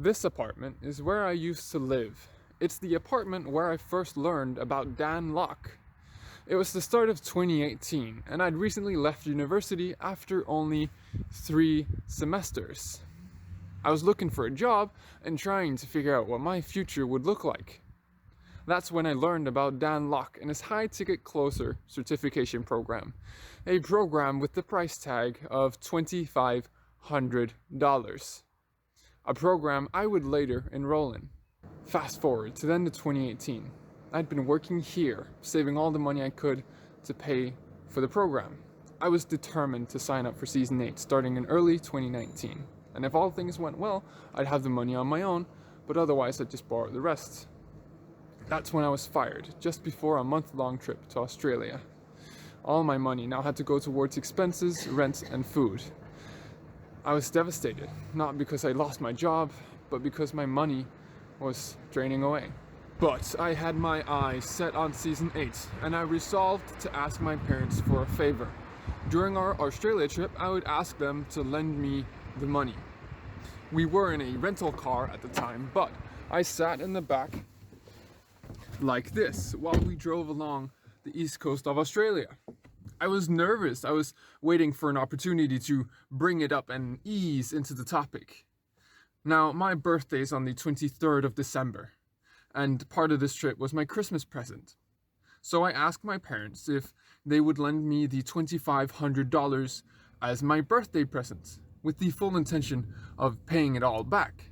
This apartment is where I used to live. It's the apartment where I first learned about Dan Lok. It was the start of 2018, and I'd recently left university after only 3 semesters. I was looking for a job and trying to figure out what my future would look like. That's when I learned about Dan Lok and his high-ticket closer certification program, a program with the price tag of $2,500. A program I would later enroll in. Fast forward to the end of 2018. I'd been working here, saving all the money I could to pay for the program. I was determined to sign up for Season 8 starting in early 2019. And if all things went well, I'd have the money on my own, but otherwise I'd just borrow the rest. That's when I was fired, just before a month-long trip to Australia. All my money now had to go towards expenses, rent, and food. I was devastated, not because I lost my job, but because my money was draining away. But I had my eyes set on Season 8, and I resolved to ask my parents for a favor. During our Australia trip, I would ask them to lend me the money. We were in a rental car at the time, but I sat in the back like this while we drove along the east coast of Australia. I was nervous. I was waiting for an opportunity to bring it up and ease into the topic. Now, my birthday's on the 23rd of December, and part of this trip was my Christmas present. So I asked my parents if they would lend me the $2,500 as my birthday present, with the full intention of paying it all back.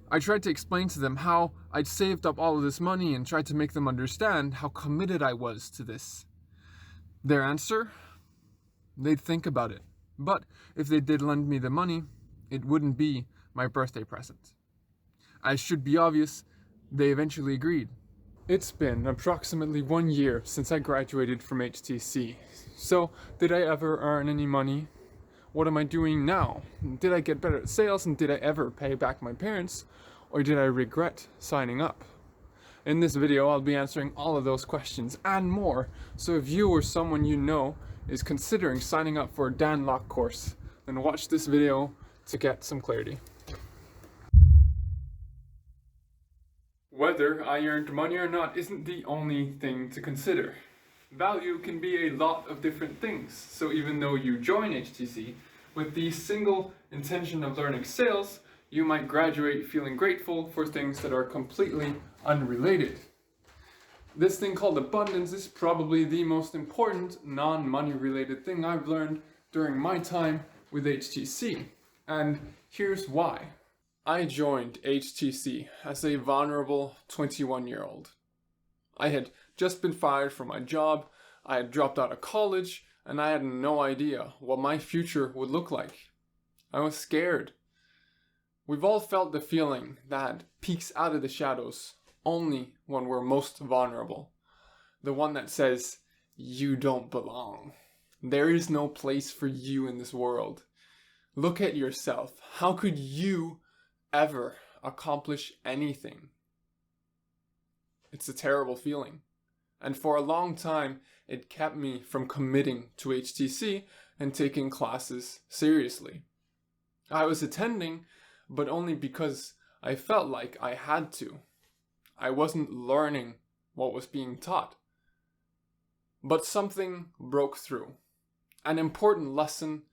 I tried to explain to them how I'd saved up all of this money and tried to make them understand how committed I was to this. Their answer? They'd think about it. But if they did lend me the money, it wouldn't be my birthday present. As should be obvious, they eventually agreed. It's been approximately 1 year since I graduated from HTC. So, did I ever earn any money? What am I doing now? Did I get better at sales, and did I ever pay back my parents? Or did I regret signing up? In this video, I'll be answering all of those questions and more. So if you or someone you know is considering signing up for a Dan Lok course, then watch this video to get some clarity. Whether I earned money or not isn't the only thing to consider. Value can be a lot of different things. So even though you join HTC with the single intention of learning sales, you might graduate feeling grateful for things that are completely unrelated. This thing called abundance is probably the most important non-money related thing I've learned during my time with HTC. And here's why. I joined HTC as a vulnerable 21-year-old. I had just been fired from my job, I had dropped out of college, and I had no idea what my future would look like. I was scared. We've all felt the feeling that peeks out of the shadows only when we're most vulnerable. The one that says, you don't belong. There is no place for you in this world. Look at yourself. How could you ever accomplish anything? It's a terrible feeling. And for a long time, it kept me from committing to HTC and taking classes seriously. I was attending, but only because I felt like I had to. I wasn't learning what was being taught. But something broke through. An important lesson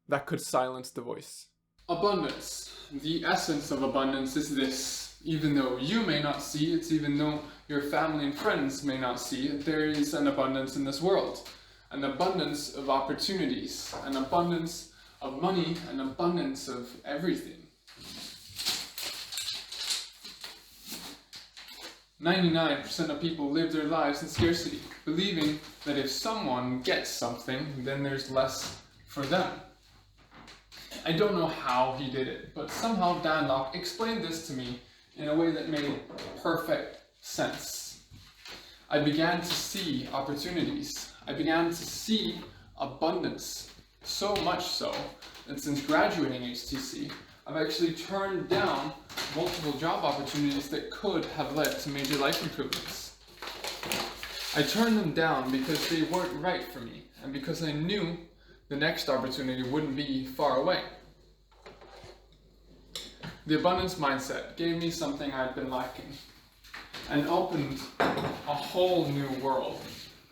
that could silence the voice. Abundance. The essence of abundance is this. Even though you may not see it, even though your family and friends may not see it, there is an abundance in this world. An abundance of opportunities, an abundance of money, an abundance of everything. 99% of people live their lives in scarcity, believing that if someone gets something, then there's less for them. I don't know how he did it, but somehow Dan Lok explained this to me in a way that made perfect sense. I began to see opportunities. I began to see abundance. So much so that since graduating HTC, I've actually turned down multiple job opportunities that could have led to major life improvements. I turned them down because they weren't right for me, and because I knew the next opportunity wouldn't be far away. The abundance mindset gave me something I'd been lacking and opened a whole new world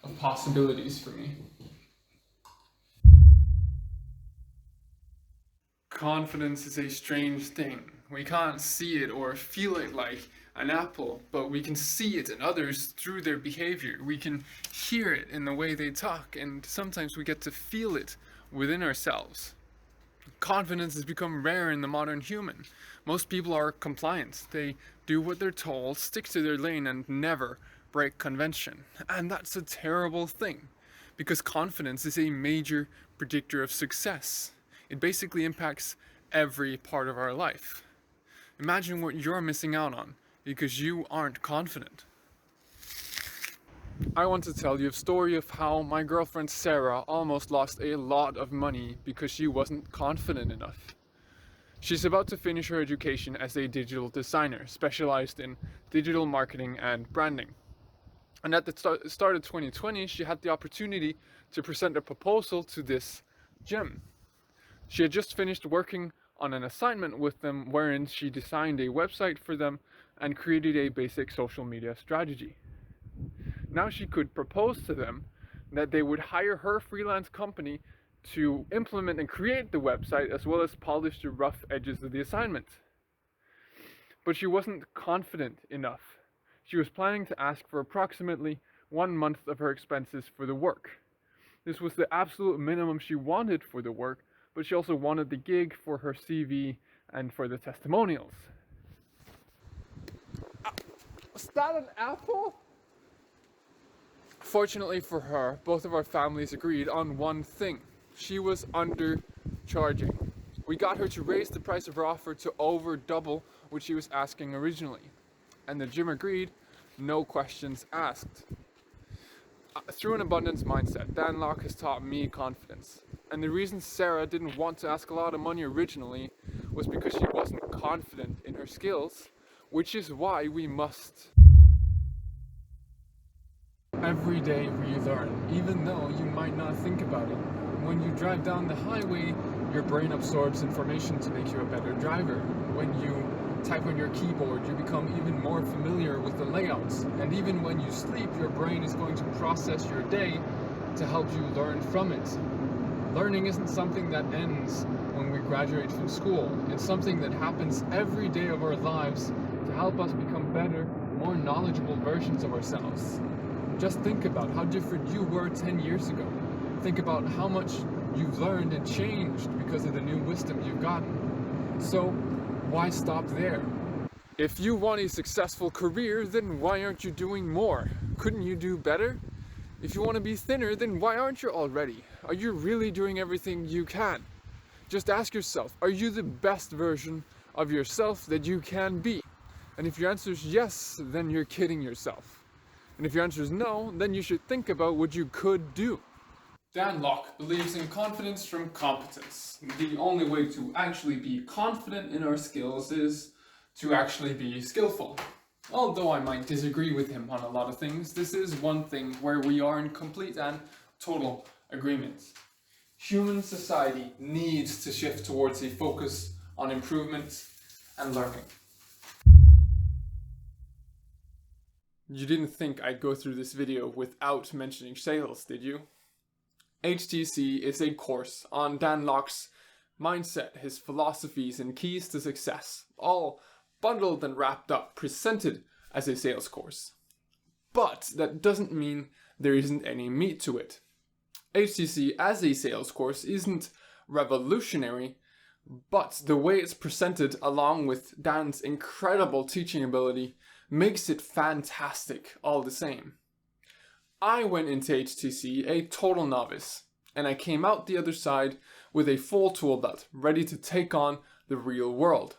of possibilities for me. Confidence is a strange thing. We can't see it or feel it like an apple, but we can see it in others through their behavior. We can hear it in the way they talk, and sometimes we get to feel it within ourselves. Confidence has become rare in the modern human. Most people are compliant. They do what they're told, stick to their lane, and never break convention. And that's a terrible thing, because confidence is a major predictor of success. It basically impacts every part of our life. Imagine what you're missing out on because you aren't confident. I want to tell you a story of how my girlfriend Sarah almost lost a lot of money because she wasn't confident enough. She's about to finish her education as a digital designer, specialized in digital marketing and branding. And at the start of 2020, she had the opportunity to present a proposal to this gym. She had just finished working on an assignment with them wherein she designed a website for them and created a basic social media strategy. Now she could propose to them that they would hire her freelance company to implement and create the website as well as polish the rough edges of the assignment. But she wasn't confident enough. She was planning to ask for approximately 1 month of her expenses for the work. This was the absolute minimum she wanted for the work, but she also wanted the gig for her CV and for the testimonials. Was that an apple? Fortunately for her, both of our families agreed on one thing. She was undercharging. We got her to raise the price of her offer to over double what she was asking originally. And the gym agreed, no questions asked. Through an abundance mindset, Dan Locke has taught me confidence. And the reason Sarah didn't want to ask a lot of money originally was because she wasn't confident in her skills, which is why we must every day relearn, even though you might not think about it. When you drive down the highway, your brain absorbs information to make you a better driver. When you type on your keyboard, you become even more familiar with the layouts. And even when you sleep, your brain is going to process your day to help you learn from it. Learning isn't something that ends when we graduate from school. It's something that happens every day of our lives to help us become better, more knowledgeable versions of ourselves. Just think about how different you were 10 years ago. Think about how much you've learned and changed because of the new wisdom you've gotten. So, why stop there? If you want a successful career, then why aren't you doing more? Couldn't you do better? If you want to be thinner, then why aren't you already? Are you really doing everything you can? Just ask yourself, are you the best version of yourself that you can be? And if your answer is yes, then you're kidding yourself. And if your answer is no, then you should think about what you could do. Dan Locke believes in confidence from competence. The only way to actually be confident in our skills is to actually be skillful. Although I might disagree with him on a lot of things, this is one thing where we are in complete and total agreement. Human society needs to shift towards a focus on improvement and learning. You didn't think I'd go through this video without mentioning sales, did you? HTC is a course on Dan Locke's mindset, his philosophies and keys to success, all bundled and wrapped up, presented as a sales course. But that doesn't mean there isn't any meat to it. HTC as a sales course isn't revolutionary, but the way it's presented along with Dan's incredible teaching ability makes it fantastic all the same. I went into HTC a total novice, and I came out the other side with a full tool belt, ready to take on the real world.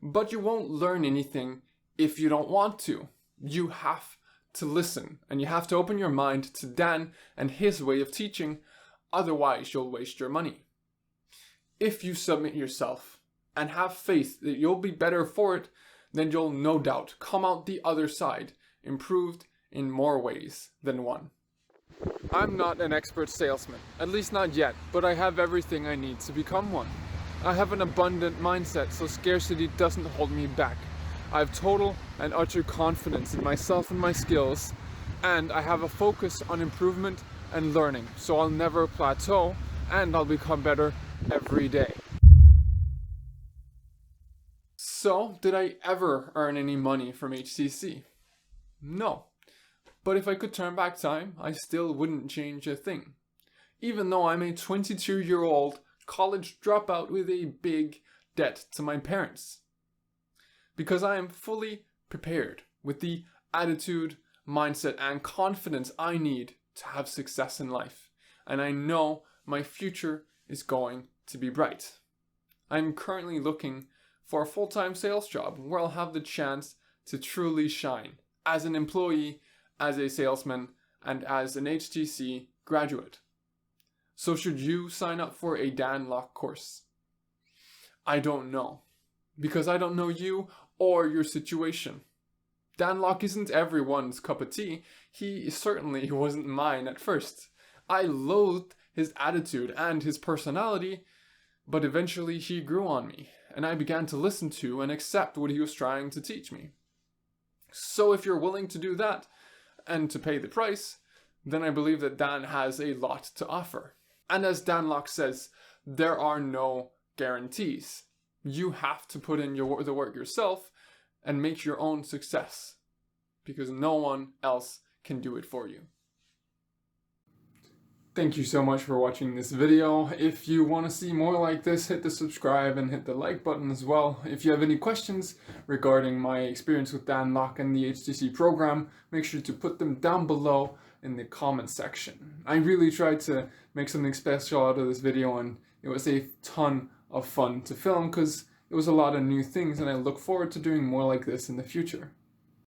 But you won't learn anything if you don't want to. You have to listen, and you have to open your mind to Dan and his way of teaching, otherwise you'll waste your money. If you submit yourself and have faith that you'll be better for it, then you'll no doubt come out the other side, improved in more ways than one. I'm not an expert salesman, at least not yet, but I have everything I need to become one. I have an abundant mindset, so scarcity doesn't hold me back. I have total and utter confidence in myself and my skills, and I have a focus on improvement and learning, so I'll never plateau, and I'll become better every day. So, did I ever earn any money from HTC? No. But if I could turn back time, I still wouldn't change a thing. Even though I'm a 22-year-old college dropout with a big debt to my parents. Because I am fully prepared with the attitude, mindset, and confidence I need to have success in life. And I know my future is going to be bright. I'm currently looking for a full-time sales job where I'll have the chance to truly shine as an employee, as a salesman, and as an HTC graduate. So should you sign up for a Dan Lok course? I don't know, because I don't know you or your situation. Dan Lok isn't everyone's cup of tea. He certainly wasn't mine at first. I loathed his attitude and his personality, but eventually he grew on me, and I began to listen to and accept what he was trying to teach me. So if you're willing to do that, and to pay the price, then I believe that Dan has a lot to offer. And as Dan Lok says, there are no guarantees. You have to put in the work yourself and make your own success, because no one else can do it for you. Thank you so much for watching this video. If you want to see more like this, hit the subscribe and hit the like button as well. If you have any questions regarding my experience with Dan Lok and the HTC program, make sure to put them down below in the comment section. I really tried to make something special out of this video, and it was a ton of fun to film because it was a lot of new things, and I look forward to doing more like this in the future.